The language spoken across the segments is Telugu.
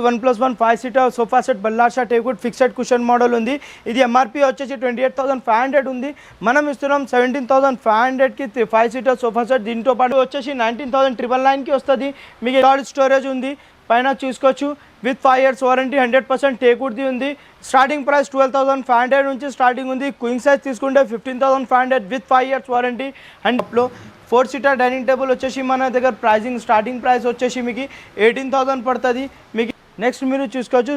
1+1 5 seater sofa set Ballarshah teakwood fixed cushion model ఉంది. ఇది ఎంఆర్పి వచ్చేసి 28,500 ఉంది. మనం ఇస్తున్నాం 17,500కి 5 సీటర్ సోఫా సెట్. దీంతో పాటు వచ్చేసి 19,999కి వస్తుంది. మీకు సాలిడ్ స్టోరేజ్ ఉంది. పైన చూసుకోవచ్చు విత్ 5 years వారంటీ 100% టేకుడ్ది ఉంది. స్టార్టింగ్ ప్రైస్ 12,500 నుంచి స్టార్టింగ్ ఉంది. క్వీన్ సైజ్ తీసుకుంటే 15,500 విత్ 5 years వారంటీ. అండ్ అప్లో 4 సీటర్ డైనింగ్ టేబుల్ వచ్చేసి మన దగ్గర ప్రైజింగ్ స్టార్టింగ్ ప్రైస్ వచ్చేసి మీకు 18,000 పడుతుంది. మీకు నెక్స్ట్ మీరు చూసుకోవచ్చు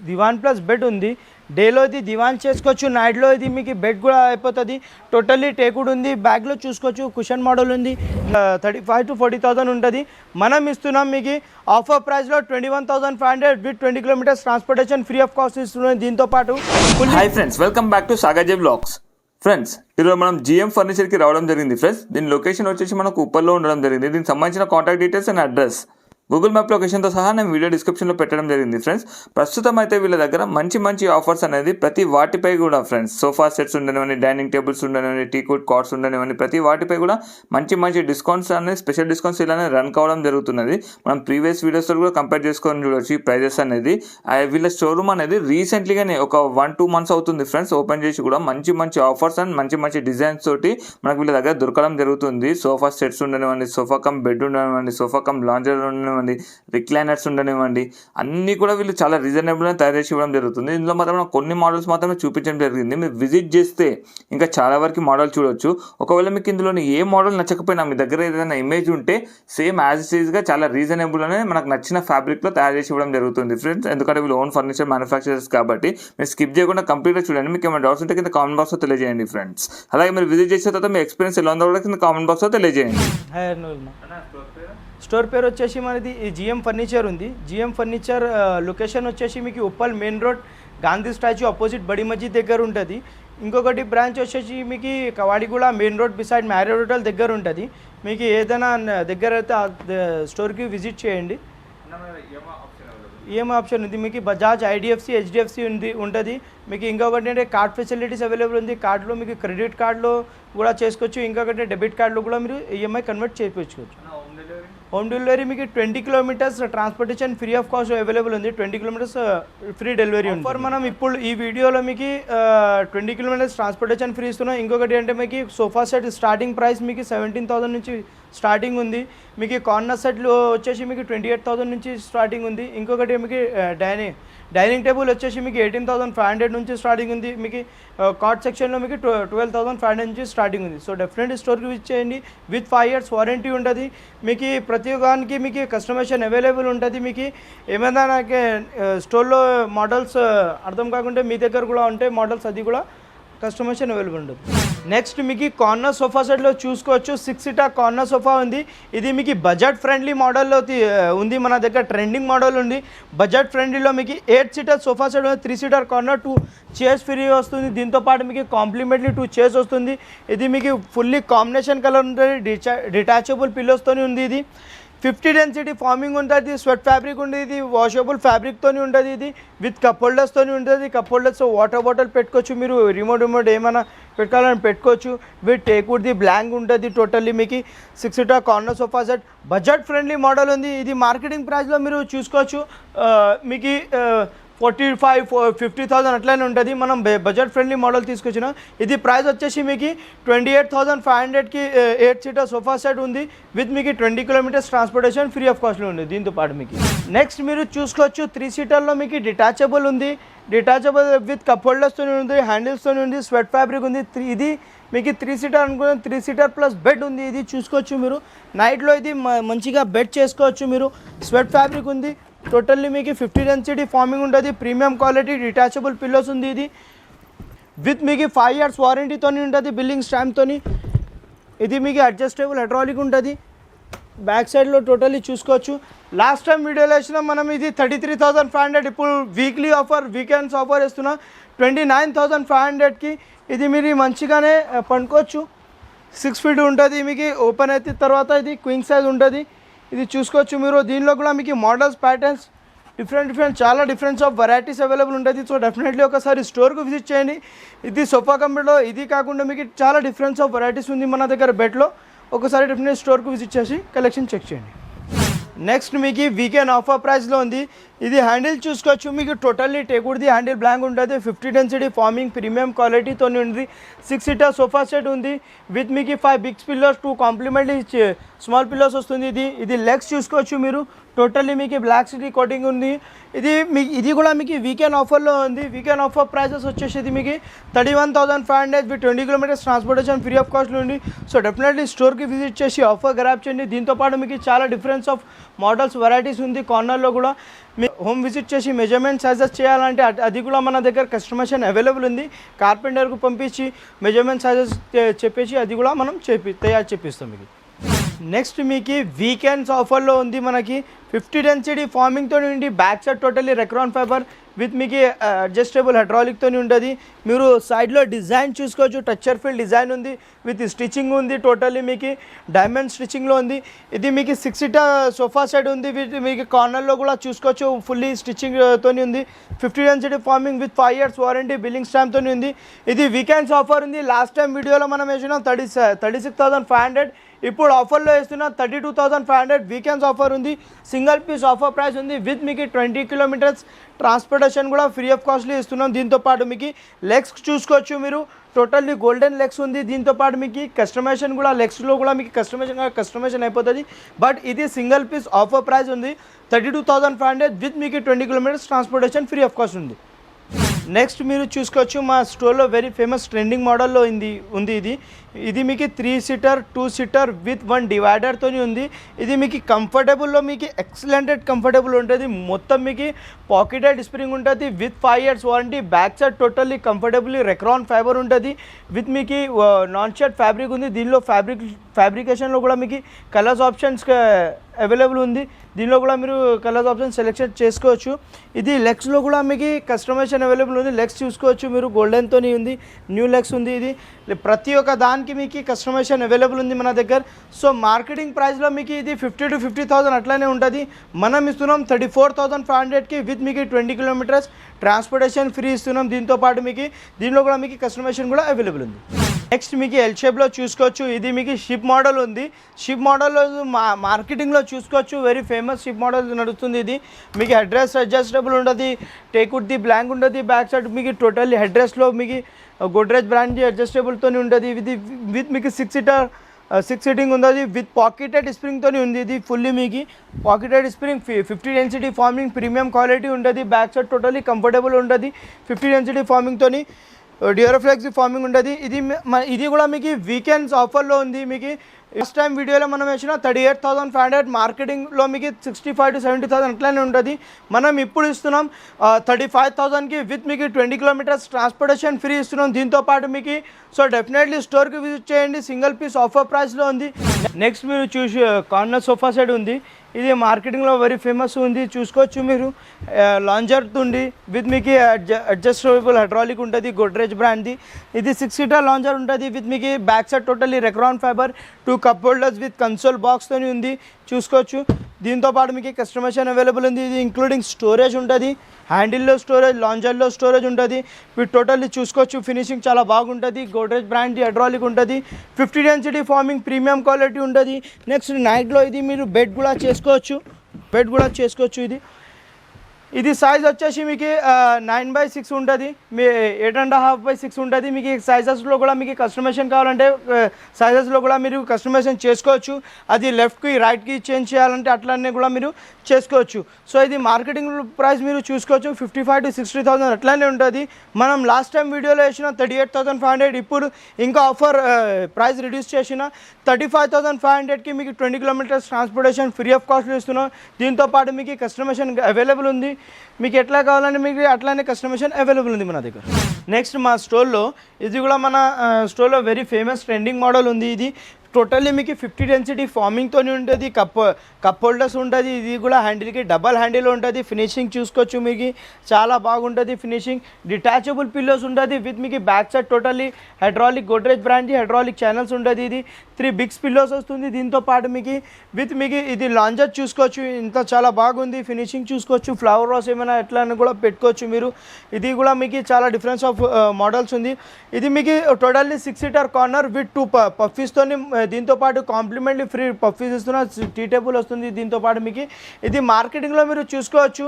దివాన్ ప్లస్ బెడ్ ఉంది. డేలో ఇది దివాన్ చేసుకోవచ్చు, నైట్లో ఇది మీకు బెడ్ కూడా అయిపోతుంది. టోటల్లీ టేకుడ్ ఉంది. బ్యాగ్లో చూసుకోవచ్చు కుషన్ మోడల్ ఉంది. 35,000 to 40,000 ఉంటుంది. మనం ఇస్తున్నాం మీకు ఆఫర్ ప్రైస్లో 21,500 with 20 kilometers transportation free of cost ఇస్తున్నాం. దీంతో పాటు hi friends, welcome back to సాగాజే వ్లాగ్స్. ఫ్రెండ్స్, ఈరోజు మనం జిఎం ఫర్నిచర్కి రావడం జరిగింది. ఫ్రెండ్స్, దీని లొకేషన్ వచ్చేసి మనకు ఉప్పల్లో ఉండడం జరిగింది. దీనికి సంబంధించిన contact details and address Google map లొకేషన్తో సహా నేను వీడియో డిస్క్రిప్షన్లో పెట్టడం జరిగింది. ఫ్రెండ్స్, ప్రస్తుతం అయితే వీళ్ళ దగ్గర మంచి ఆఫర్స్ అనేది ప్రతి వాటిపై కూడా ఫ్రెండ్స్ సోఫా సెట్స్ ఉండనివ్వండి, డైనింగ్ టేబుల్స్ ఉండనివ్వండి, టీకుడ్ కార్డ్స్ ఉండనివ్వండి, ప్రతి వాటిపై కూడా మంచి డిస్కౌంట్స్ అనేది స్పెషల్ డిస్కౌంట్స్ ఇలానే రన్ కావడం జరుగుతున్నది. మనం ప్రీవియస్ వీడియోస్తో కూడా కంపేర్ చేసుకొని చూడవచ్చు ఈ ప్రైజెస్ అనేది. వీళ్ళ షోరూమ్ అనేది రీసెంట్లీగానే ఒక 1-2 months అవుతుంది ఫ్రెండ్స్ ఓపెన్ చేసి కూడా మంచి ఆఫర్స్ అండ్ మంచి డిజైన్స్ తోటి మనకు వీళ్ళ దగ్గర దొరకడం జరుగుతుంది. సోఫా సెట్స్ ఉండనివ్వండి, సోఫా కమ్ బెడ్ ఉండనివ్వండి, సోఫా కమ్ లాంజర్ ఉండనివ్వండి, రిక్లైనర్స్ ఉండనివ్వండి, అన్నీ కూడా వీళ్ళు చాలా రీజనబుల్గా తయారు చేసి ఇవ్వడం జరుగుతుంది. ఇందులో మాత్రం కొన్ని మోడల్స్ మాత్రమే చూపించడం జరిగింది. మీరు విజిట్ చేస్తే ఇంకా చాలా వరకు మోడల్ చూడొచ్చు. ఒకవేళ మీకు ఇందులోని ఏ మోడల్ నచ్చకపోయినా మీ దగ్గర ఏదైనా ఇమేజ్ ఉంటే సేమ్ యాజ్ ఇట్ ఈజ్గా చాలా రీజనబుల్ అనే మనకు నచ్చిన ఫ్యాబ్రిక్లో తయారు చేసి ఇవ్వడం జరుగుతుంది ఫ్రెండ్స్. ఎందుకంటే వీళ్ళు ఓన్ ఫర్నిచర్ మ్యానుఫ్యాక్చరర్స్ కాబట్టి మీరు స్కిప్ చేయకుండా కంప్లీట్గా చూడండి. మీకు ఏమైనా డౌట్స్ ఉంటే కింద కామెంట్ బాక్స్లో తెలియజేయండి ఫ్రెండ్స్. అలాగే మీరు విజిట్ చేసిన తర్వాత మీ ఎక్స్పీరియన్స్ ఎలా ఉందో కూడా కింద కామెంట్ బాక్స్లో తెలియజేయండి. స్టోర్ పేరు వచ్చేసి మనది జిఎం ఫర్నిచర్ ఉంది. జిఎం ఫర్నిచర్ లొకేషన్ వచ్చేసి మీకు Uppal main road Gandhi statue opposite బడి మస్జిద్ దగ్గర ఉంటుంది. ఇంకొకటి బ్రాంచ్ వచ్చేసి మీకు Kavadiguda main road beside marriage hotel దగ్గర ఉంటుంది. మీకు ఏదైనా దగ్గర అయితే స్టోర్కి విజిట్ చేయండి. ఈఎంఐ ఆప్షన్ ఉంది. మీకు బజాజ్, ఐడిఎఫ్సి, హెచ్డిఎఫ్సి ఉంటుంది. మీకు ఇంకొకటి అంటే కార్డ్ ఫెసిలిటీస్ అవైలబుల్ ఉంది. కార్డులో మీకు క్రెడిట్ కార్డులో కూడా చేసుకోవచ్చు. ఇంకొకటి డెబిట్ కార్డులో కూడా మీరు ఈఎంఐ కన్వర్ట్ చేయించుకోవచ్చు. హోమ్ డెలివరీ మీకు 20 kilometers transportation free of cost available ఉంది. 20 kilometers ఫ్రీ డెలివరీ ఉంది. ఫర్ మనం ఇప్పుడు ఈ వీడియోలో మీకు 20 kilometers ట్రాన్స్పోర్టేషన్ ఫ్రీ ఇస్తున్నాం. ఇంకొకటి అంటే మీకు సోఫా సెట్ స్టార్టింగ్ ప్రైస్ మీకు 17,000 నుంచి స్టార్టింగ్ ఉంది. మీకు కార్నర్ సెట్లు వచ్చేసి మీకు 28,000 నుంచి స్టార్టింగ్ ఉంది. ఇంకొకటి మీకు డైనింగ్ టేబుల్ వచ్చేసి మీకు 18,500 నుంచి స్టార్టింగ్ ఉంది. మీకు కార్డ్ సెక్షన్లో మీకు 12,500 నుంచి స్టార్టింగ్ ఉంది. సో డెఫినెట్లీ స్టోర్కి విజిట్ చేయండి. విత్ 5 years వారంటీ ఉంటుంది. మీకు ప్రతి ఒక్కరికి మీకు కస్టమైజేషన్ అవైలబుల్ ఉంటుంది. మీకు ఏమైనా నాకు స్టోర్లో మోడల్స్ అర్థం కాకుంటే మీ దగ్గర కూడా ఉంటాయి మోడల్స్, అది కూడా కస్టమైజేషన్ అవైలబుల్ ఉంటుంది. నెక్స్ట్ మీకు కార్నర్ సోఫా సెట్లో చూసుకోవచ్చు. 6 seater కార్నర్ సోఫా ఉంది. ఇది మీకు బడ్జెట్ ఫ్రెండ్లీ మోడల్లో ఉంది. మన దగ్గర ట్రెండింగ్ మోడల్ ఉంది. బడ్జెట్ ఫ్రెండ్లీలో మీకు 8 seater సోఫా సెట్ ఉంది. 3 seater కార్నర్, 2 chairs ఫ్రీ వస్తుంది. దీంతో పాటు మీకు కాంప్లిమెంటరీ 2 chairs వస్తుంది. ఇది మీకు ఫుల్లీ కాంబినేషన్ కలర్ ఉంటుంది. డిటాచబుల్ పిల్లోస్తో ఉంది. ఇది 50 density ఫార్మింగ్ ఉంటుంది. స్వెట్ ఫ్యాబ్రిక్ ఉంటుంది. ఇది వాషబుల్ ఫ్యాబ్రిక్తో ఉంటుంది. ఇది విత్ కప్ హోల్డర్స్తో ఉంటుంది. కప్ హోల్డర్స్ వాటర్ బాటిల్ పెట్టుకోవచ్చు. మీరు రిమోట్ ఏమైనా పెట్టుకోవాలని పెట్టుకోవచ్చు. విత్ టేకుడ్ది బ్లాంక్ ఉంటుంది. టోటల్లీ మీకు 6 seater corner sofa set budget friendly model ఉంది. ఇది మార్కెటింగ్ ప్రైస్లో మీరు చూసుకోవచ్చు. మీకు 45,000-50,000 అట్లనే ఉంటుంది. మనం బడ్జెట్ ఫ్రెండ్లీ మోడల్ తీసుకొచ్చిన. ఇది ప్రైస్ వచ్చేసి మీకు 28,500కి 8 seater సోఫా సెట్ ఉంది. విత్ మీకు 20 kilometers ట్రాన్స్పోర్టేషన్ ఫ్రీ ఆఫ్ కాస్ట్లో ఉంది. దీంతో పాటు మీకు నెక్స్ట్ మీరు చూసుకోవచ్చు 3 seaterలో మీకు డిటాచబుల్ ఉంది. డిటాచబుల్ విత్ కప్ హోల్డర్స్తో ఉంది, హ్యాండిల్స్తో ఉంది, స్వెట్ ఫ్యాబ్రిక్ ఉంది. ఇది మీకు 3 seater అనుకున్న 3 seater ప్లస్ బెడ్ ఉంది. ఇది చూసుకోవచ్చు మీరు. నైట్లో ఇది మంచిగా బెడ్ చేసుకోవచ్చు మీరు. స్వెట్ ఫ్యాబ్రిక్ ఉంది. టోటల్లీ మీకు 50 density ఫార్మింగ్ ఉంటుంది. ప్రీమియం క్వాలిటీ డిటాచబుల్ పిల్లోస్ ఉంది. ఇది విత్ మీకు 5 years వారంటీతో ఉంటుంది. బిల్లింగ్ స్టాంప్తో. ఇది మీకు అడ్జస్టబుల్ హైడ్రాలిక్ ఉంటుంది. బ్యాక్ సైడ్లో టోటల్లీ చూసుకోవచ్చు. లాస్ట్ టైం వీడియోలో వేసినా మనం ఇది 33,500. ఇప్పుడు వీక్లీ ఆఫర్, వీకెండ్స్ ఆఫర్ ఇస్తున్నాం 29,500కి. ఇది మీరు మంచిగానే పండుకోవచ్చు. 6 feet ఉంటుంది. మీకు ఓపెన్ అయిన తర్వాత ఇది క్వీన్ సైజ్ ఉంటుంది. ఇది చూసుకోవచ్చు మీరు. దీనిలో కూడా మీకు మోడల్స్, ప్యాటర్న్స్ డిఫరెంట్ చాలా డిఫరెన్స్ ఆఫ్ వెరైటీస్ అవైలబుల్ ఉంటుంది. సో డెఫినెట్లీ ఒకసారి స్టోర్కి విజిట్ చేయండి. ఇది సోఫా కంపెనీలో ఇది కాకుండా మీకు చాలా డిఫరెన్స్ ఆఫ్ వెరైటీస్ ఉంది మన దగ్గర బెడ్లో. ఒకసారి డెఫినెట్లీ స్టోర్కి విజిట్ చేసి కలెక్షన్ చెక్ చేయండి. నెక్స్ట్ మీకు వీకెండ్ ఆఫర్ ప్రైస్లో ఉంది. ఇది హ్యాండిల్ చూసుకోవచ్చు, మీకు టోటల్లీ టేకుడ్ది హ్యాండిల్ బ్లాంక్ ఉంటుంది, 50 డెన్సిటీ ఫార్మింగ్ ప్రీమియం క్వాలిటీతో ఉంది. 6 సీటర్ సోఫా సెట్ ఉంది విత్ మీకు 5 big pillows, 2 complimentary small pillows వస్తుంది. ఇది లెగ్స్ చూసుకోవచ్చు మీరు, టోటల్లీ మీకు బ్లాక్ సిటీ కోటింగ్ ఉంది. ఇది కూడా మీకు వీకెండ్ ఆఫర్లో ఉంది. వీకెండ్ ఆఫర్ ప్రైజెస్ వచ్చేసి మీకు 31,500 with 20 kilometres transportation free of కాస్ట్లో ఉంది. సో డెఫినెట్లీ స్టోర్కి విజిట్ చేసి ఆఫర్ గ్రాప్ చేయండి. దీంతోపాటు మీకు చాలా డిఫరెన్స్ ఆఫ్ మోడల్స్ వెరైటీస్ ఉంది. కార్నర్లో కూడా మీ హోమ్ విజిట్ చేసి మెజర్మెంట్ సైజెస్ చేయాలంటే అది కూడా మన దగ్గర కస్టమైజేషన్ అవైలబుల్ ఉంది. కార్పెంటర్కు పంపించి మెజర్మెంట్ సైజెస్ చెప్పేసి అది కూడా మనం తయారు చేపిస్తాం మీకు. నెక్స్ట్ మీకు వీకెండ్స్ ఆఫర్లో ఉంది మనకి 50 డెన్సిటీ ఫార్మింగ్తో ఉండి, back side totally Recron fibre with మీకు అడ్జస్టబుల్ హైడ్రాలిక్తో ఉంటుంది. మీరు సైడ్లో డిజైన్ చూసుకోవచ్చు, టచ్చర్ ఫీల్ డిజైన్ ఉంది విత్ స్టిచ్చింగ్ ఉంది, టోటల్లీ మీకు డైమండ్ స్టిచ్చింగ్లో ఉంది. ఇది మీకు 6 సీటర్ సోఫా సెట్ ఉంది విత్ మీకు కార్నర్లో కూడా చూసుకోవచ్చు, ఫుల్లీ స్టిచ్చింగ్తో ఉంది. 50 density foaming with 5 years warranty billing స్టాంప్తో ఉంది. ఇది వీకెండ్స్ ఆఫర్ ఉంది. లాస్ట్ టైం వీడియోలో మనం వేసినాం 36,500, ఇప్పుడు ఆఫర్లో వేస్తున్నాం 32,500. వీకెండ్స్ ఆఫర్ ఉంది. సింగిల్ పీస్ ఆఫర్ ప్రైస్ ఉంది విత్ మీకు 20 కిలోమీటర్స్ ట్రాన్స్పోర్టేషన్ కూడా ఫ్రీ ఆఫ్ కాస్ట్లీ ఇస్తున్నాం. దీంతోపాటు మీకు లెగ్స్ చూసుకోవచ్చు మీరు, టోటల్లీ గోల్డెన్ లెగ్స్ ఉంది. దీంతోపాటు మీకు కస్టమైజేషన్ కూడా లెగ్స్లో కూడా మీకు కస్టమైజేషన్ అయిపోతుంది. బట్ ఇది సింగిల్ పీస్ ఆఫర్ ప్రైస్ ఉంది 32,500 విత్ మీకు 20 kilometres transportation free of cost ఉంది. నెక్స్ట్ మీరు చూసుకోవచ్చు మా స్టోర్లో వెరీ ఫేమస్ ట్రెండింగ్ మోడల్లో ఉంది. ఇది మీకు 3 సీటర్ 2 సీటర్ విత్ 1 డివైడర్తో ఉంది. ఇది మీకు కంఫర్టబుల్లో మీకు ఎక్సలెంటెడ్ కంఫర్టబుల్ ఉంటుంది. మొత్తం మీకు పాకెటెడ్ స్ప్రింగ్ ఉంటుంది with 5 years warranty. Back side totally comfortably Recron fibre ఉంటుంది విత్ మీకు నాన్ షర్ట్ ఫ్యాబ్రిక్ ఉంది. దీనిలో ఫ్యాబ్రికేషన్లో కూడా మీకు కలర్స్ ఆప్షన్స్ అవైలబుల్ ఉంది. దీనిలో కూడా మీరు కలర్స్ ఆప్షన్ సెలెక్షన్ చేసుకోవచ్చు. ఇది లెగ్స్లో కూడా మీకు కస్టమైజేషన్ అవైలబుల్ ఉంది. లెగ్స్ చూసుకోవచ్చు మీరు, గోల్డెన్తో ఉంది, న్యూ లెగ్స్ ఉంది. ఇది ప్రతి ఒక్క దానికి మీకు కస్టమైజేషన్ అవైలబుల్ ఉంది మన దగ్గర. సో మార్కెటింగ్ ప్రైస్లో మీకు ఇది 50 to 50,000 అట్లానే ఉంటుంది. మనం ఇస్తున్నాం 34,500కి విత్ మీకు 20 కిలోమీటర్స్ ట్రాన్స్పోర్టేషన్ ఫ్రీ ఇస్తున్నాం. దీంతోపాటు మీకు దీనిలో కూడా మీకు కస్టమైజేషన్ కూడా అవైలబుల్ ఉంది. నెక్స్ట్ మీకు ఎల్ షేప్లో చూసుకోవచ్చు. ఇది మీకు షిప్ మోడల్ ఉంది. షిప్ మోడల్లో మార్కెటింగ్లో చూసుకోవచ్చు, వెరీ ఫేమస్ షిప్ మోడల్ నడుస్తుంది. ఇది మీకు హెడ్ అడ్జస్టబుల్ ఉంటుంది, టేకుడ్ది బ్లాంక్ ఉంటుంది. బ్యాక్ సైడ్ మీకు టోటల్లీ హెడ్ రెస్ట్లో మీకు గోడ్రేజ్ బ్రాండ్ది అడ్జస్టబుల్తో ఉంటుంది. ఇది విత్ మీకు 6 సీటింగ్ ఉంది విత్ పాకెటెడ్ స్ప్రింగ్తో ఉంది. ఇది ఫుల్లీ మీకు pocketed spring 50 density farming premium quality ఉంటుంది. బ్యాక్ సైడ్ టోటల్లీ కంఫర్టబుల్ ఉంటుంది 50 డెన్సిటీ ఫార్మింగ్తో. డ్యూరోఫ్లెక్స్ ఫార్మింగ్ ఉంటుంది. ఇది కూడా మీకు వీకెండ్స్ ఆఫర్లో ఉంది. మీకు లాస్ట్ టైం వీడియోలో మనం వేసిన 38,500, మార్కెటింగ్లో మీకు 65 to 70,000 అట్లానే ఉంటుంది. మనం ఇప్పుడు ఇస్తున్నాం 35,000కి విత్ మీకు 20 కిలోమీటర్స్ ట్రాన్స్పోర్టేషన్ ఫ్రీ ఇస్తున్నాం. దీంతోపాటు మీకు సో డెఫినెట్లీ స్టోర్కి విజిట్ చేయండి, సింగిల్ పీస్ ఆఫర్ ప్రైస్లో ఉంది. నెక్స్ట్ మీరు చూసి కార్నర్ సోఫా సెట్ ఉంది. ఇది మార్కెటింగ్లో వెరీ ఫేమస్ ఉంది, చూసుకోవచ్చు మీరు. లాంజర్ ఉంది విత్ మీకు అడ్జస్టబుల్ హైడ్రాలిక్ ఉంటుంది, గోడ్రేజ్ బ్రాండ్ది. ఇది 6 సీటర్ లాంజర్ ఉంటుంది విత్ మీకు back side totally Recron fibre, 2 cup holders with console బాక్స్తో ఉంది, చూసుకోవచ్చు. దీంతోపాటు మీకు కస్టమైజేషన్ అవైలబుల్ ఉంది. ఇది ఇంక్లూడింగ్ స్టోరేజ్ ఉంటుంది, హ్యాండిల్లో స్టోరేజ్, లాంజర్లో స్టోరేజ్ ఉంటుంది. వీటి టోటల్లీ చూసుకోవచ్చు, ఫినిషింగ్ చాలా బాగుంటుంది. గోడ్రేజ్ బ్రాండ్ హైడ్రాలిక్ ఉంటుంది, 50 డెన్సిటీ ఫార్మింగ్ ప్రీమియం క్వాలిటీ ఉంటుంది. నెక్స్ట్ నైట్లో ఇది మీరు బెడ్ కూడా చేసుకోవచ్చు. ఇది సైజ్ వచ్చేసి మీకు 9/6 ఉంటుంది, మీ 8.5/6 ఉంటుంది. మీకు సైజెస్లో కూడా మీకు కస్టమైజేషన్ కావాలంటే సైజెస్లో కూడా మీరు కస్టమైజేషన్ చేసుకోవచ్చు. అది లెఫ్ట్కి రైట్కి చేంజ్ చేయాలంటే అట్లనే కూడా మీరు చేసుకోవచ్చు. సో ఇది మార్కెటింగ్ ప్రైస్ మీరు చూసుకోవచ్చు 55 to 60,000 అట్లానే ఉంటుంది. మనం లాస్ట్ టైం వీడియోలో వేసిన 38,500, ఇప్పుడు ఇంకా ఆఫర్ ప్రైస్ రిడ్యూస్ చేసిన 35,500కి మీకు 20 kilometres transportation free of cost ఇస్తున్నాం. దీంతోపాటు మీకు కస్టమైజేషన్ అవైలబుల్ ఉంది. మీకు ఎట్లా కావాలంటే మీకు అట్లానే కస్టమైజేషన్ అవైలబుల్ ఉంది మన దగ్గర. నెక్స్ట్ మా స్టోర్లో ఇది కూడా మన స్టోర్లో వెరీ ఫేమస్ ట్రెండింగ్ మోడల్ ఉంది. ఇది టోటల్లీ మీకు 50 డెన్సిటీ ఫార్మింగ్తో ఉంటుంది, కప్ హోల్డర్స్ ఉంటుంది. ఇది కూడా హ్యాండిల్కి డబల్ హ్యాండిల్ ఉంటుంది. ఫినిషింగ్ చూసుకోవచ్చు, మీకు చాలా బాగుంటుంది ఫినిషింగ్. డిటాచబుల్ పిల్లోస్ ఉంటుంది విత్ మీకు back side totally hydraulic, Godrej brand hydraulic channels ఉంటుంది. ఇది 3 బిగ్స్ పిల్లోస్ వస్తుంది. దీంతో పాటు మీకు విత్ మీకు ఇది లాంజర్ చూసుకోవచ్చు, ఇంత చాలా బాగుంది. ఫినిషింగ్ చూసుకోవచ్చు, ఫ్లవర్ వాస్ ఏమైనా ఎట్లా అని కూడా పెట్టుకోవచ్చు మీరు. ఇది కూడా మీకు చాలా డిఫరెన్స్ ఆఫ్ మోడల్స్ ఉంది. ఇది మీకు టోటల్లీ 6 సీటర్ కార్నర్ విత్ 2 పఫీస్తో దీంతో పాటు కాంప్లిమెంటరీ ఫ్రీ పఫీస్ ఇస్తున్నా, టీ టేబుల్ వస్తుంది దీంతో పాటు మీకు. ఇది మార్కెటింగ్లో మీరు చూసుకోవచ్చు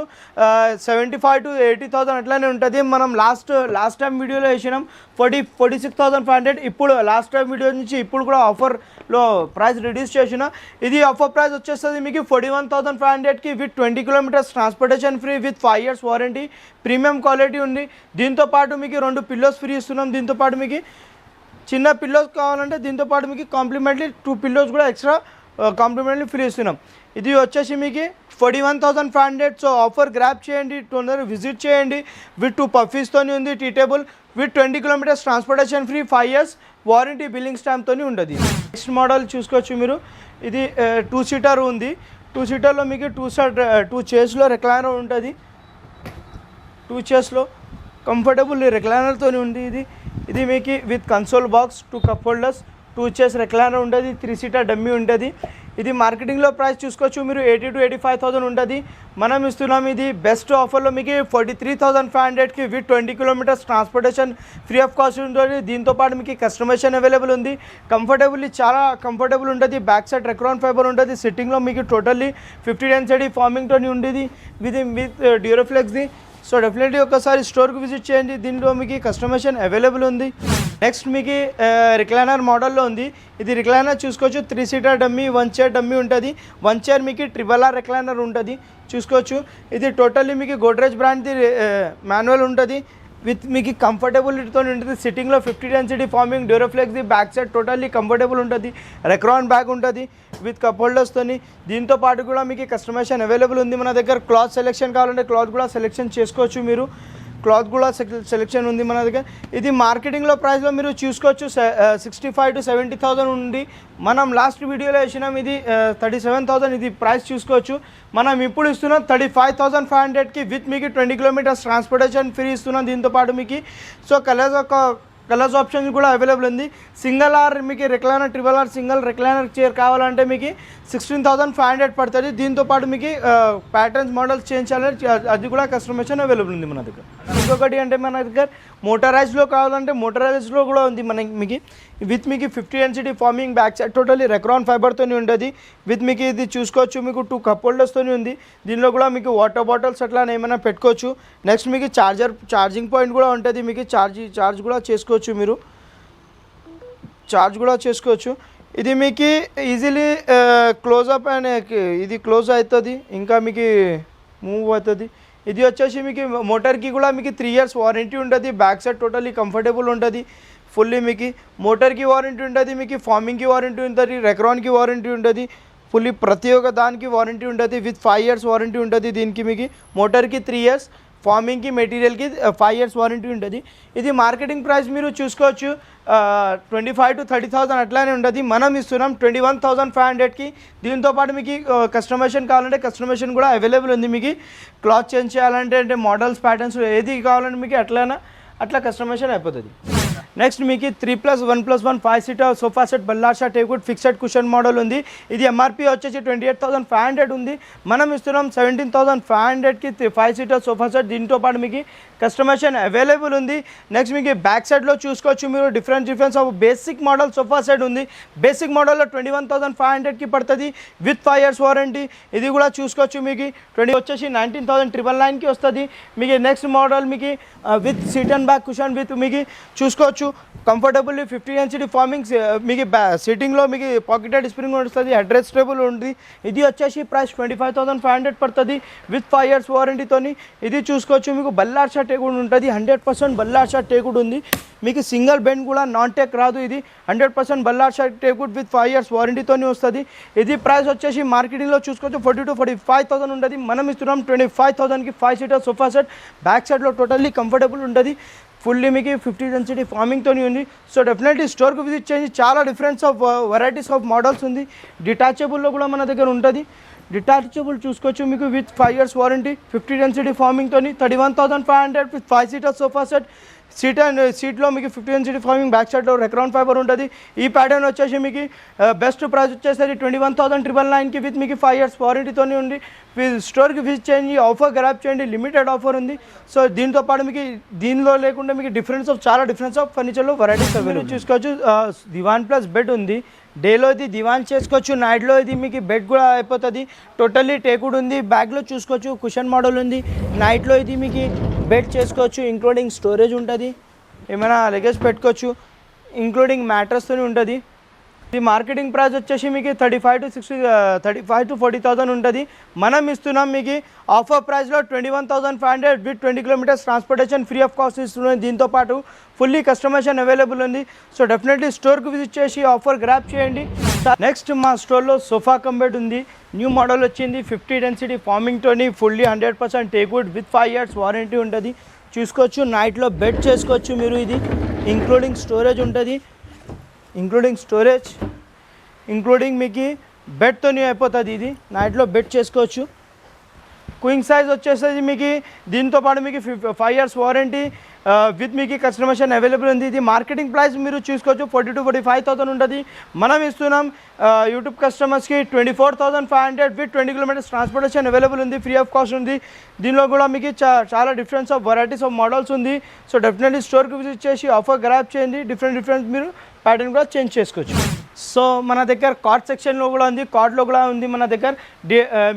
75,000 to 80,000 అట్లానే ఉంటుంది. మనం లాస్ట్ టైం వీడియోలో వేసినాం 46,500. ఇప్పుడు లాస్ట్ టైం వీడియో నుంచి ఇప్పుడు కూడా ఆఫర్లో ప్రైస్ రిడ్యూస్ చేసిన. ఇది ఆఫర్ ప్రైస్ వచ్చేస్తుంది మీకు 41,500కి with 20 kilometers transportation free with 5 years warranty. Premium quality ఉంది. దీంతో పాటు మీకు 2 పిల్లోస్ ఫ్రీ ఇస్తున్నాం. దీంతో పాటు మీకు చిన్న పిల్లోస్ కావాలంటే దీంతో పాటు మీకు కాంప్లిమెంటరీ 2 పిల్లోస్ కూడా ఎక్స్ట్రా కాంప్లిమెంటరీ ఫ్రీ ఇస్తున్నాం. ఇది వచ్చేసి మీకు 41,500. సో ఆఫర్ గ్రాప్ చేయండి, తొందరగా విజిట్ చేయండి. విత్ 2 పఫీస్తోని ఉంది, tea table with 20 kilometers transportation free, 5 years warranty, billing స్టాంప్తో ఉంటుంది. నెక్స్ట్ మోడల్ చూసుకోవచ్చు మీరు. ఇది 2 seater ఉంది. 2 seaterలో మీకు 2 chairsలో రెక్లైనర్ ఉంటుంది. 2 chairsలో కంఫర్టబుల్ రెక్లైనర్తో ఉంది. ఇది మీకు with console box, 2 cup holders, 2 chairs recliner ఉంటుంది, 3 seater డమ్మీ ఉంటుంది. ఇది మార్కెటింగ్లో ప్రైస్ చూసుకోవచ్చు మీరు 80,000 to 85,000 ఉంటుంది. మనం ఇస్తున్నాం ఇది బెస్ట్ ఆఫర్లో మీకు 43,500కి with 20 kilometers transportation free of cost ఉంటుంది. దీంతో పాటు మీకు కస్టమైజేషన్ అవైలబుల్ ఉంది. చాలా కంఫర్టబుల్ ఉంటుంది. బ్యాక్ సైడ్ రెక్రాన్ ఫైబర్ ఉంటుంది. సిట్టింగ్లో మీకు టోటల్లీ 50 density ఫార్మింగ్తో ఉండేది విత్ డ్యూరోఫ్లెక్స్ది. సో డెఫినెట్లీ ఒకసారి స్టోర్కి విజిట్ చేయండి. దీంట్లో మీకు కస్టమైజేషన్ అవైలబుల్ ఉంది. నెక్స్ట్ మీకు రిక్లైనర్ మోడల్లో ఉంది. ఇది రిక్లైనర్ చూసుకోవచ్చు 3 seater డమ్మీ, 1 chair డమ్మీ ఉంటుంది. 1 chair మీకు RRR రిక్లైనర్ ఉంటుంది చూసుకోవచ్చు. ఇది టోటల్లీ మీకు గోడ్రేజ్ బ్రాండ్ది మాన్యువల్ ఉంటుంది విత్ మీకు కంఫర్టబుల్తో ఉంటుంది. సిట్టింగ్లో 50 density ఫార్మింగ్, డ్యూరోఫ్లెక్స్ది. బ్యాక్ సైడ్ టోటల్లీ కంఫర్టబుల్ ఉంటుంది. రెక్రాన్ బ్యాగ్ ఉంటుంది విత్ కప్ హోల్డర్స్తోని. దీంతో పాటు కూడా మీకు కస్టమైజేషన్ అవైలబుల్ ఉంది. మన దగ్గర క్లాత్ సెలెక్షన్ కావాలంటే క్లాత్ కూడా సెలెక్షన్ చేసుకోవచ్చు మీరు. క్లాత్ కూడా సెలెక్షన్ ఉంది మన దగ్గర. ఇది మార్కెటింగ్లో ప్రైస్లో మీరు చూసుకోవచ్చు 65,000 to 70,000 ఉంది. మనం లాస్ట్ వీడియోలో వేసినాం ఇది 37,000. ఇది ప్రైస్ చూసుకోవచ్చు. మనం ఇప్పుడు ఇస్తున్నాం 35,500కి విత్ మీకు 20 kilometers ట్రాన్స్పోర్టేషన్ ఫ్రీ ఇస్తున్నాం. దీంతో పాటు మీకు సో కలర్స్ ఆప్షన్ కూడా అవైలబుల్ ఉంది. సింగిల్ ఆర్ మీకు recliner, RRR single recliner chair కావాలంటే మీకు 16,500 పడుతుంది. దీంతో పాటు మీకు ప్యాటర్న్స్ మోడల్స్ చేంజ్ చేయాలంటే అది కూడా కస్టమైజేషన్ అవైలబుల్ ఉంది మన దగ్గర. ఇంకొకటి అంటే మన దగ్గర మోటరైజ్లో కావాలంటే మోటరైజ్లో కూడా ఉంది మీకు విత్ మీకు 50 density foaming, back side totally Recron ఫైబర్తో ఉంటుంది. విత్ మీకు ఇది చూసుకోవచ్చు మీకు 2 cup holders ఉంది. దీనిలో కూడా మీకు వాటర్ బాటిల్స్ అట్లా ఏమైనా పెట్టుకోవచ్చు. నెక్స్ట్ మీకు ఛార్జింగ్ పాయింట్ కూడా ఉంటుంది. మీకు ఛార్జ్ కూడా చేసుకోవచ్చు మీరు. ఇది మీకు ఈజీలీ క్లోజ్అప్ అండ్ ఇది క్లోజ్ అవుతుంది, ఇంకా మీకు మూవ్ అవుతుంది. ఇది వచ్చేసి మీకు మోటార్కి కూడా మీకు 3 years వారంటీ ఉంటుంది. బ్యాక్ సైడ్ టోటల్లీ కంఫర్టబుల్ ఉంటుంది. ఫుల్లీ మీకు మోటార్కి వారంటీ ఉంటుంది, మీకు ఫార్మింగ్కి వారంటీ ఉంటుంది, రెక్రాన్కి వారంటీ ఉంటుంది. ఫుల్లీ ప్రతి ఒక్క దానికి వారంటీ ఉంటుంది విత్ 5 years వారంటీ ఉంటుంది. దీనికి మీకు మోటార్కి 3 years, ఫార్మింగ్కి మెటీరియల్కి 5 years వారంటీ ఉంటుంది. ఇది మార్కెటింగ్ ప్రైస్ మీరు చూసుకోవచ్చు 25,000 to 30,000 అట్లానే ఉంటుంది. మనం ఇస్తున్నాం 21,500కి. దీంతో పాటు మీకు కస్టమైజేషన్ కావాలంటే కస్టమైజేషన్ కూడా అవైలబుల్ ఉంది. మీకు క్లాత్ చేంజ్ చేయాలంటే మోడల్స్, ప్యాటర్న్స్ ఏది కావాలంటే మీకు అట్లా కస్టమైజేషన్ అయిపోతుంది. నెక్స్ట్ మీకు 3+1+1 5 seater sofa set Ballarshah teakwood fixed cushion model ఉంది. ఇది ఎంఆర్పి వచ్చేసి 28,500 ఉంది. మనం ఇస్తున్నాం 17,500కి 5 seater సోఫా సెట్. దీంతో పాటు మీకు కస్టమైజేషన్ అవైలబుల్ ఉంది. నెక్స్ట్ మీకు బ్యాక్ సైడ్లో చూసుకోవచ్చు మీరు difference of basic model sofa set ఉంది. బేసిక్ మోడల్లో 21,500కి పడుతుంది విత్ 5 years వారంటీ. ఇది కూడా చూసుకోవచ్చు. మీకు 20 వచ్చేసి 19,999కి వస్తుంది. మీకు నెక్స్ట్ మోడల్ మీకు with seat and back cushion with మీకు చూసుకోవచ్చు కంఫర్టబుల్లీ 50 density ఫార్మింగ్. మీకు సిట్టింగ్లో మీకు పాకెటెడ్ స్ప్రింగ్ వస్తుంది, అడ్రస్ టేబుల్ ఉంటుంది. ఇది వచ్చేసి ప్రైస్ 25,500 పడుతుంది విత్ 5 years వారంటీతోని. ఇది చూసుకోవచ్చు మీకు బల్లార్షా టేకుడ్ ఉంటుంది. 100% బల్లార్షా టేకుడ్ ఉంది. మీకు సింగిల్ బెండ్ కూడా నాన్ టెక్ రాదు. ఇది 100% బల్లార్షా టేకుడ్ విత్ 5 years వారంటీతోని వస్తుంది. ఇది ప్రైస్ వచ్చేసి మార్కెటింగ్లో చూసుకోవచ్చు 40,000 to 45,000 ఉంటుంది. మనం ఇస్తున్నాం 25,000కి 5 seater సోఫా సెట్. బ్యాక్ సైడ్లో టోటల్లీ కంఫర్టబుల్ ఉంటుంది. ఫుల్లీ మీకు 50 density ఫార్మింగ్తో ఉంది. సో డెఫినెట్లీ స్టోర్కి విజిట్ చేయండి. చాలా difference of varieties of models ఉంది. డిటాచబుల్లో కూడా మన దగ్గర ఉంటుంది. డిటాచబుల్ చూసుకోవచ్చు మీకు with 5 years warranty, 50 density ఫార్మింగ్తో 31,500 with 5 seater sofa set. సీట్లో మీకు 50 density ఫార్మింగ్, బ్యాక్ సైడ్లో రెక్రాన్ ఫైబర్ ఉంటుంది. ఈ ప్యాటర్న్ వచ్చేసి మీకు బెస్ట్ ప్రైస్ వచ్చేసరికి 21,999కి విత్ మీకు 5 years వారంటీతో ఉంది. స్టోర్కి విజిట్ చేయండి, ఆఫర్ గ్రాప్ చేయండి, లిమిటెడ్ ఆఫర్ ఉంది. సో దీంతో పాటు మీకు దీనిలో లేకుండా మీకు చాలా డిఫరెన్స్ ఆఫ్ ఫర్నిచర్లో వెరైటీస్ అవైలబుల్ చూసుకోవచ్చు. దివాన్ ప్లస్ బెడ్ ఉంది. డేలో ఇది దివాన్ చేసుకోవచ్చు, నైట్లో ఇది మీకు బెడ్ కూడా అయిపోతుంది. టోటల్లీ టేకుడ్ ఉంది. బ్యాగ్లో చూసుకోవచ్చు కుషన్ మోడల్ ఉంది. నైట్లో ఇది మీకు బెడ్ చేసుకోవచ్చు, ఇంక్లూడింగ్ స్టోరేజ్ ఉంటుంది, ఏమైనా లగేజ్ పెట్టుకోవచ్చు, ఇంక్లూడింగ్ మ్యాట్రస్తోనే ఉంటుంది. ఇది మార్కెటింగ్ ప్రైస్ వచ్చేసి మీకు 35 to 40,000 ఉంటుంది. మనం ఇస్తున్నాం మీకు ఆఫర్ ప్రైస్లో 21,500 with 20 kilometres transportation free of cost ఇస్తున్నాం. దీంతోపాటు ఫుల్లీ కస్టమైజేషన్ అవైలబుల్ ఉంది. సో డెఫినెట్లీ స్టోర్కి విజిట్ చేసి ఆఫర్ గ్రాప్ చేయండి. నెక్స్ట్ మా స్టోర్లో సోఫా కంబెడ్ ఉంది. న్యూ మోడల్ వచ్చింది, 50 డెన్సిటీ ఫార్మింగ్తోని, fully 100% teakwood with 5 years warranty ఉంటుంది. చూసుకోవచ్చు, నైట్లో బెడ్ చేసుకోవచ్చు మీరు. ఇది ఇంక్లూడింగ్ స్టోరేజ్ ఇంక్లూడింగ్ మీకు బెడ్తోనే అయిపోతుంది. ఇది నైట్లో బెడ్ చేసుకోవచ్చు. క్వీన్ సైజ్ వచ్చేస్తుంది మీకు. దీంతో పాటు మీకు 5 years వారంటీ విత్ మీకు కస్టమైజేషన్ అవైలబుల్ ఉంది. ఇది మార్కెటింగ్ ప్రైస్ మీరు చూసుకోవచ్చు 40 to 45,000 ఉంటుంది. మనం ఇస్తున్నాం యూట్యూబ్ కస్టమర్స్కి 24,500 విత్ 20 కిలోమీటర్స్ ట్రాన్స్పోర్టేషన్ అవైలబుల్ ఉంది, ఫ్రీ ఆఫ్ కాస్ట్ ఉంది. దీనిలో కూడా మీకు చాలా difference of varieties of models ఉంది. సో డెఫినెట్లీ స్టోర్కి విజిట్ చేసి ఆఫర్ గ్రాప్ చేయండి. డిఫరెంట్ మీరు ప్యాటర్న్ కూడా చేంజ్ చేసుకోవచ్చు. సో మన దగ్గర కార్ట్ సెక్షన్లో కూడా ఉంది, కార్ట్లో కూడా ఉంది మన దగ్గర.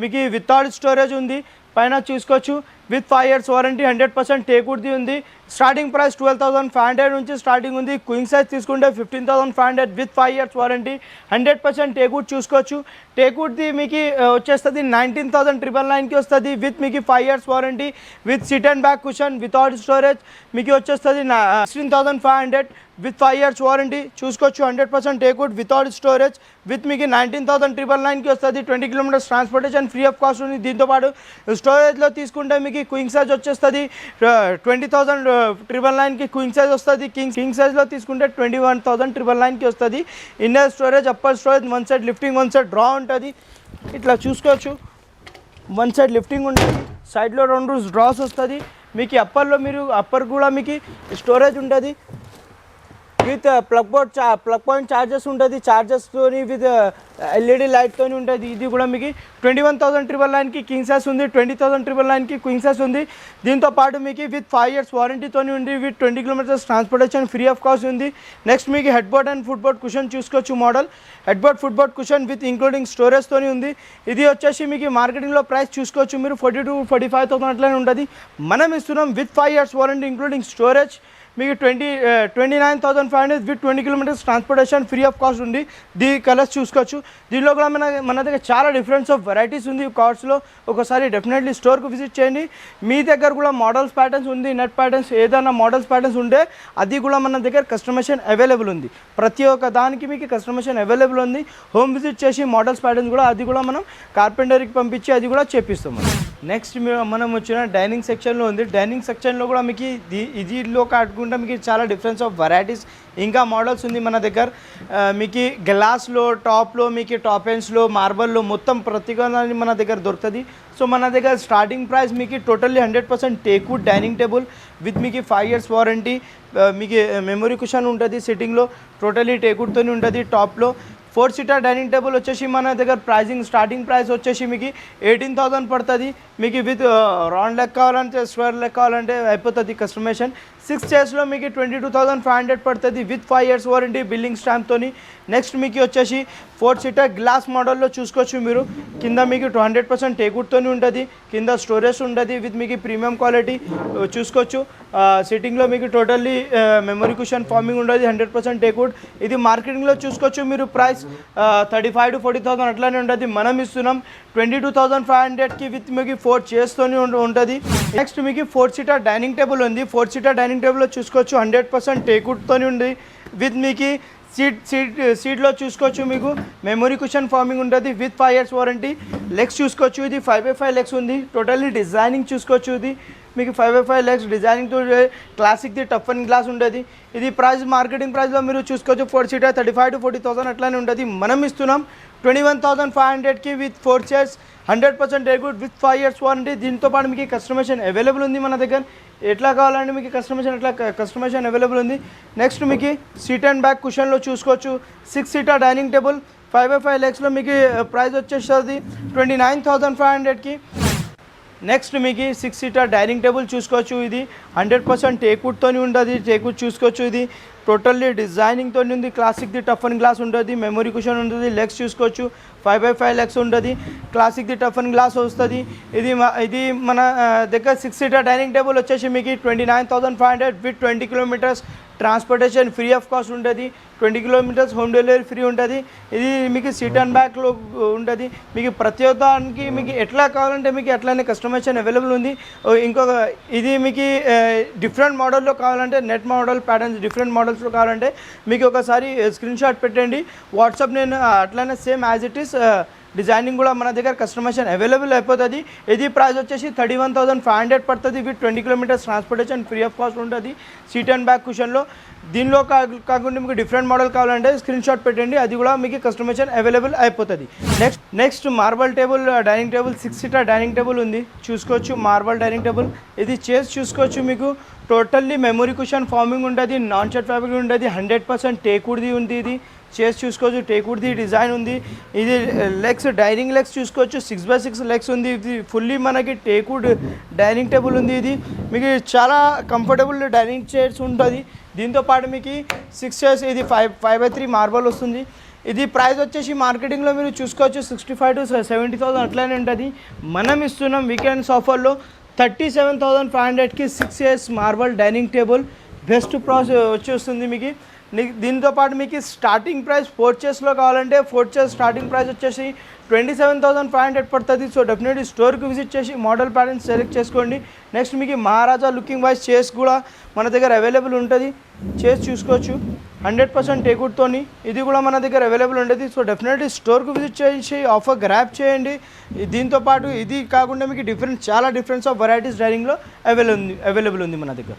మీకు వితౌట్ స్టోరేజ్ ఉంది. పైన చూసుకోవచ్చు విత్ 5 years వారంటీ, 100% టేక్వుడ్ది ఉంది. స్టార్టింగ్ ప్రైస్ 12,500 నుంచి స్టార్టింగ్ ఉంది. క్వీన్ సైజ్ తీసుకుంటే 15,500 విత్ 5 years వారంటీ, 100% టేక్వుడ్ చూసుకోవచ్చు. టేక్వుడ్ది మీకు వచ్చేస్తుంది 19,999కి వస్తుంది విత్ మీకు 5 years warranty, with SIT and back cushion, without storage మీకు వచ్చేస్తుంది 16,500 విత్ 5 years వారంటీ చూసుకోవచ్చు. 100% టేక్వుడ్ వితౌట్ స్టోరేజ్ విత్ మీకు 19,999కి వస్తుంది. 20 kilometres transportation free of cost ఉంది. దీంతోపాటు స్టోరేజ్లో తీసుకుంటే మీకు క్వీన్ సైజ్ వచ్చేస్తుంది 20,999కి క్వీన్ సైజ్ వస్తుంది. కింగ్ సైజ్లో తీసుకుంటే 21,999కి వస్తుంది. Inner storage, upper storage, one side lifting, one side draw ఉంటుంది. ఇట్లా చూసుకోవచ్చు, వన్ సైడ్ లిఫ్టింగ్ ఉంటుంది, సైడ్లో 2 డ్రాస్ వస్తుంది. మీకు అప్పర్ కూడా మీకు స్టోరేజ్ ఉంటుంది విత్ ప్లగ్ పాయింట్ ఛార్జెస్ ఉంటుంది. ఛార్జెస్తోని విత్ ఎల్ఈడి లైట్తోని ఉంటుంది. ఇది కూడా మీకు 21,999కి కింగ్ సైజ్ ఉంది, 20,999కి క్వీన్ సైజ్ ఉంది. దీంతో పాటు మీకు విత్ 5 years వారంటీతోని ఉంది, with 20 kilometres transportation free of cost ఉంది. నెక్స్ట్ మీకు head board and foot board cushion చూసుకోవచ్చు. Model head board foot board cushion with including స్టోరేజ్తోని ఉంది. ఇది వచ్చేసి మీకు మార్కెటింగ్లో ప్రైస్ చూసుకోవచ్చు మీరు 40 to 45,000 అట్లనే ఉంటుంది. మనం ఇస్తున్నాం with 5 years warranty including storage మీకు 29,500 with 20 kilometres transportation free of cost ఉంది. కలర్స్ చూసుకోవచ్చు. దీనిలో కూడా మన దగ్గర చాలా డిఫరెన్స్ ఆఫ్ వెరైటీస్ ఉంది కార్డ్స్లో. ఒకసారి డెఫినెట్లీ స్టోర్కి విజిట్ చేయండి. మీ దగ్గర కూడా మోడల్స్ ప్యాటర్న్స్ ఉంది, నెట్ ప్యాటర్న్స్ ఏదైనా మోడల్స్ ప్యాటర్న్స్ ఉంటే అది కూడా మన దగ్గర కస్టమైజేషన్ అవైలబుల్ ఉంది. ప్రతి ఒక్క దానికి మీకు కస్టమైజేషన్ అవైలబుల్ ఉంది. హోమ్ విజిట్ చేసి మోడల్స్ ప్యాటర్న్స్ కూడా అది కూడా మనం కార్పెంటర్కి పంపించి అది కూడా చేపిస్తాం. నెక్స్ట్ మనం వచ్చిన డైనింగ్ సెక్షన్లో ఉంది. డైనింగ్ సెక్షన్లో కూడా మీకు ఇదిలో కాకుండా మీకు చాలా డిఫరెన్స్ ఆఫ్ వెరైటీస్ ఇంకా మోడల్స్ ఉంది మన దగ్గర. మీకు గ్లాస్లో, టాప్లో, మీకు టాప్ ఎండ్స్లో, మార్బల్లో మొత్తం ప్రతి ఒక్కదాన్ని మన దగ్గర దొరుకుతుంది. సో మన దగ్గర స్టార్టింగ్ ప్రైస్ మీకు totally 100% teakwood dining table with మీకు 5 years వారంటీ, మీకు మెమరీ కుషన్ ఉంటుంది. సిట్టింగ్లో టోటల్లీ టేక్వుడ్తోనే ఉంటుంది. టాప్లో 4-seater డైనింగ్ టేబుల్ వచ్చేసి మన దగ్గర స్టార్టింగ్ ప్రైస్ వచ్చేసి మీకు 18,000 పడుతుంది. మీకు విత్ రౌండ్ లెగ్ కావాలంటే, స్క్వేర్ లెగ్ కావాలంటే అయిపోతుంది కస్టమైజేషన్. 6 chairsలో మీకు 22,500 పడుతుంది విత్ 5 years వారంటీ బిల్లింగ్ స్టాంప్తోని. నెక్స్ట్ మీకు వచ్చేసి 4-seater గ్లాస్ మోడల్లో చూసుకోవచ్చు మీరు. కింద మీకు 100% టేక్వుడ్తోని ఉంటుంది. కింద స్టోరేజ్ ఉంటుంది విత్ మీకు ప్రీమియం క్వాలిటీ చూసుకోవచ్చు. సిట్టింగ్లో మీకు టోటల్లీ మెమరీ కుషన్ ఫార్మింగ్ ఉంటుంది, 100% టేక్వుడ్. ఇది మార్కెటింగ్లో చూసుకోవచ్చు మీరు ప్రైస్ 35 to 40,000 అట్లానే ఉంటుంది. మనం ఇస్తున్నాం 22,500కి విత్ మీకు 4 chairsతోని ఉంటుంది. నెక్స్ట్ మీకు 4-seater డైనింగ్ టేబుల్ ఉంది. 4-seater డైనింగ్ టేబుల్లో చూసుకోవచ్చు 100% టేక్వుడ్తోని ఉంది విత్ మీకు సీట్లో చూసుకోవచ్చు. మీకు మెమరీ కుషన్ ఫార్మింగ్ ఉంటుంది విత్ 5 years వారంటీ. లెగ్స్ చూసుకోవచ్చు, ఇది 5x5 లెగ్స్ ఉంది. టోటల్లీ డిజైనింగ్ చూసుకోవచ్చు. ఇది మీకు 5x5 లెగ్స్ డిజైనింగ్తో క్లాసిక్ది టఫ్ అండ్ గ్లాస్ ఉంటుంది. ఇది ప్రైస్ మార్కెటింగ్ ప్రైస్లో మీరు చూసుకోవచ్చు 4-seater 35 to 40,000 అట్లానే ఉంటుంది. మనం ఇస్తున్నాం 21,500కి with 4 chairs, 100% teakwood with 5 years warranty. దీంతో పాటు మీకు కస్టమైజేషన్ అవైలబుల్ ఉంది మన దగ్గర. ఎట్లా కావాలంటే మీకు కస్టమైజేషన్ అవైలబుల్ ఉంది. నెక్స్ట్ మీకు సీట్ అండ్ బ్యాక్ కుషన్లో చూసుకోవచ్చు. 6-seater డైనింగ్ టేబుల్ 5x5 లెగ్స్లో మీకు ప్రైస్ వచ్చేస్తుంది 29,500కి. నెక్స్ట్ మీకు 6-seater డైనింగ్ టేబుల్ చూసుకోవచ్చు. ఇది 100% టేక్వుడ్తోని ఉంటుంది. టేక్వుడ్ చూసుకోవచ్చు. ఇది టోటల్లీ డిజైనింగ్తో ఉంది. క్లాసిక్ది టఫ్ అండ్ గ్లాస్ ఉంటుంది, మెమరీ కుషన్ ఉంటుంది, లెగ్స్ చూసుకోవచ్చు 5x5 లెగ్స్ ఉంటుంది, క్లాసిక్ది టఫ్ అండ్ గ్లాస్ వస్తుంది. ఇది మన దగ్గర 6 సీటర్ డైనింగ్ టేబుల్ వచ్చేసి మీకు 29,500 with 20 kilometres transportation free of cost ఉంటుంది, 20 కిలోమీటర్స్ హోమ్ డెలివరీ ఫ్రీ ఉంటుంది. ఇది మీకు సీట్ అండ్ బ్యాక్లో ఉంటుంది. మీకు ప్రతి ఒక్కదానికి మీకు ఎట్లా కావాలంటే మీకు ఎట్లానే కస్టమైజేషన్ అవైలబుల్ ఉంది. ఇంకొక ఇది మీకు డిఫరెంట్ మోడల్లో కావాలంటే నెట్ మోడల్ ప్యాటర్న్స్ డిఫరెంట్ మోడల్స్లో కావాలంటే మీకు ఒకసారి స్క్రీన్ షాట్ పెట్టండి వాట్సాప్, నేను అట్లానే same as it is designing కూడా మన దగ్గర కస్టమైజేషన్ అవైలబుల్ అయిపోతుంది. ఇది ప్రైస్ వచ్చేసి 31,500 పడుతుంది with 20 kilometres transportation free of cost ఉంటుంది సీట్ అండ్ బ్యాక్ కుషన్లో. దీనిలో కాకుండా మీకు డిఫరెంట్ మోడల్ కావాలంటే స్క్రీన్ షాట్ పెట్టండి, అది కూడా మీకు కస్టమైజేషన్ అవైలబుల్ అయిపోతుంది. Next marble table dining table 6 seater dining table ఉంది చూసుకోవచ్చు. మార్బల్ డైనింగ్ టేబుల్ ఇది చేసి చూసుకోవచ్చు. మీకు టోటల్లీ మెమరీ కుషన్ ఫార్మింగ్ ఉంటుంది, నాన్ షెడ్ ఫ్యాబ్రిక్ ఉంటుంది, 100% టేక్వుడ్ది ఉంది. ఇది చేసి చూసుకోవచ్చు, టేక్వుడ్ది డిజైన్ ఉంది. ఇది లెగ్స్ డైనింగ్ లెగ్స్ చూసుకోవచ్చు, 6x6 లెగ్స్ ఉంది. ఇది ఫుల్లీ మనకి టేక్వుడ్ డైనింగ్ టేబుల్ ఉంది. ఇది మీకు చాలా కంఫర్టబుల్ డైనింగ్ చైర్స్ ఉంటుంది. దీంతోపాటు మీకు 6 చైర్స్, ఇది 5x3 మార్బల్ వస్తుంది. ఇది ప్రైస్ వచ్చేసి మార్కెటింగ్లో మీరు చూసుకోవచ్చు 65,000 to 70,000 అట్లానే ఉంటుంది. మనం ఇస్తున్నాం వీకెండ్స్ ఆఫర్లో 37,500కి 6 chairs marble dining table best price వచ్చేస్తుంది మీకు. దీంతోపాటు మీకు స్టార్టింగ్ ప్రైస్ 4 చైర్స్లో కావాలంటే 4 చైర్స్ స్టార్టింగ్ ప్రైస్ వచ్చేసి 27,500 పడుతుంది. సో డెఫినెట్లీ స్టోర్కి విజిట్ చేసి మోడల్ ప్యాటర్న్స్ సెలెక్ట్ చేసుకోండి. నెక్స్ట్ మీకు మహారాజా లుకింగ్ వైజ్ చైర్స్ కూడా మన దగ్గర అవైలబుల్ ఉంటుంది. చైర్స్ చూసుకోవచ్చు 100% టేక్వుడ్తోని, ఇది కూడా మన దగ్గర అవైలబుల్ ఉంటుంది. సో డెఫినెట్లీ స్టోర్కి విజిట్ చేసి ఆఫర్ గ్రాప్ చేయండి. దీంతోపాటు ఇది కాకుండా మీకు చాలా డిఫరెన్స్ ఆఫ్ వెరైటీస్ డైనింగ్లో అవైలబుల్ ఉంది మన దగ్గర.